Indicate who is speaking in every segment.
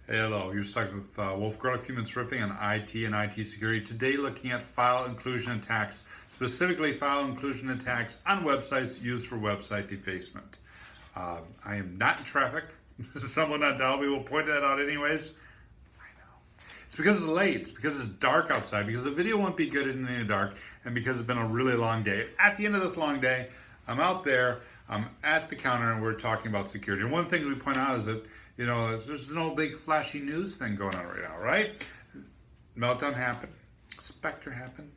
Speaker 1: Hey, hello, you're stuck with Wolf Garlic, Human Riffing on IT and IT security. Today, looking at file inclusion attacks, specifically file inclusion attacks on websites used for website defacement. I am not in traffic. Someone on Dalby will point that out anyways. I know. It's because it's late. It's because it's dark outside. Because the video won't be good in the dark, and because it's been a really long day. At the end of this long day, I'm out there. I'm at the counter, and we're talking about security. And one thing we point out is that there's no big flashy news thing going on right now, right? Meltdown happened, Spectre happened,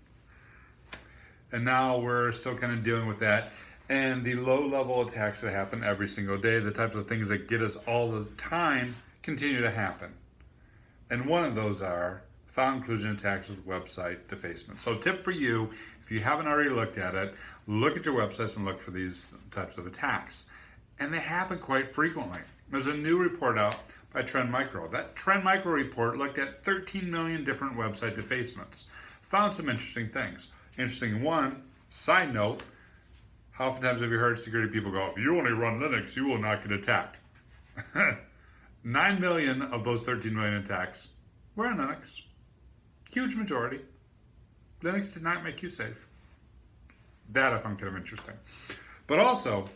Speaker 1: and now we're still kind of dealing with that. And the low-level attacks that happen every single day, the types of things that get us all the time, continue to happen. And one of those are file inclusion attacks with website defacement. So tip for you, if you haven't already looked at it, look at your websites and look for these types of attacks. And they happen quite frequently. There's a new report out by Trend Micro. That Trend Micro report looked at 13 million different website defacements. Found some interesting things. Interesting one, side note, how often have you heard security people go, if you only run Linux, you will not get attacked? 9 million of those 13 million attacks were on Linux. Huge majority. Linux did not make you safe. That I found kind of interesting. But also,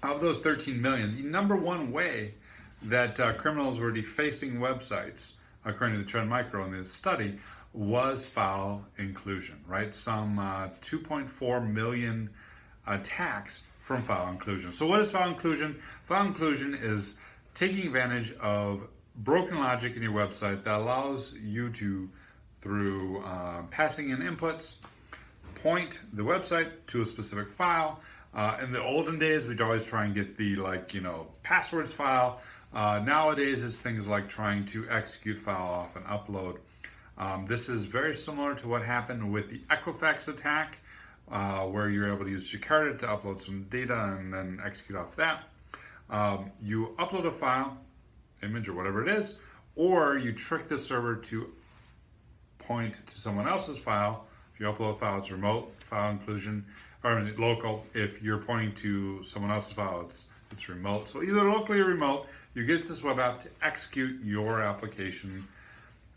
Speaker 1: of those 13 million, the number one way that criminals were defacing websites, according to the Trend Micro in this study, was file inclusion, right? Some 2.4 million attacks from file inclusion. So what is file inclusion? File inclusion is taking advantage of broken logic in your website that allows you to, through passing in inputs, point the website to a specific file. In the olden days, we'd always try and get the passwords file. Nowadays, it's things like trying to execute file off and upload. This is very similar to what happened with the Equifax attack, where you're able to use Jakarta to upload some data and then execute off that. You upload a file, image or whatever it is, or you trick the server to point to someone else's file. If you upload a file, it's remote file inclusion, or local. If you're pointing to someone else's file, it's remote. So either locally or remote, you get this web app to execute your application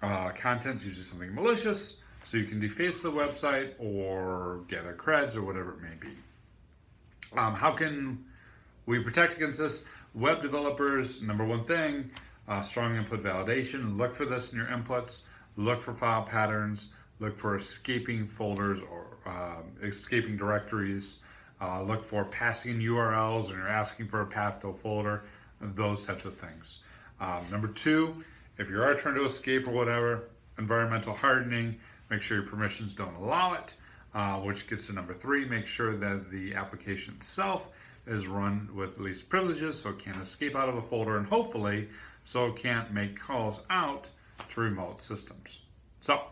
Speaker 1: contents, usually something malicious, so you can deface the website or gather creds or whatever it may be. How can we protect against this? Web developers, number one thing, strong input validation. Look for this in your inputs. Look for file patterns. Look for escaping folders or escaping directories. Look for passing in URLs when you're asking for a path to a folder, those types of things. Number two, if you are trying to escape or whatever, environmental hardening, make sure your permissions don't allow it, which gets to number three, make sure that the application itself is run with least privileges so it can't escape out of a folder, and hopefully so it can't make calls out to remote systems. So,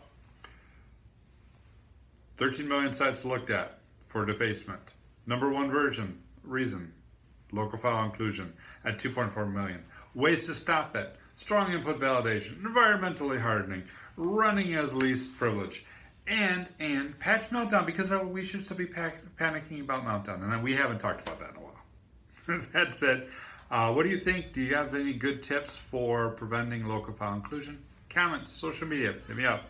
Speaker 1: 13 million sites looked at for defacement. Number one reason, local file inclusion at 2.4 million. Ways to stop it, strong input validation, environmentally hardening, running as least privilege, and patch Meltdown, because we should still be panicking about Meltdown, and we haven't talked about that in a while. That said, what do you think? Do you have any good tips for preventing local file inclusion? Comments, social media, hit me up.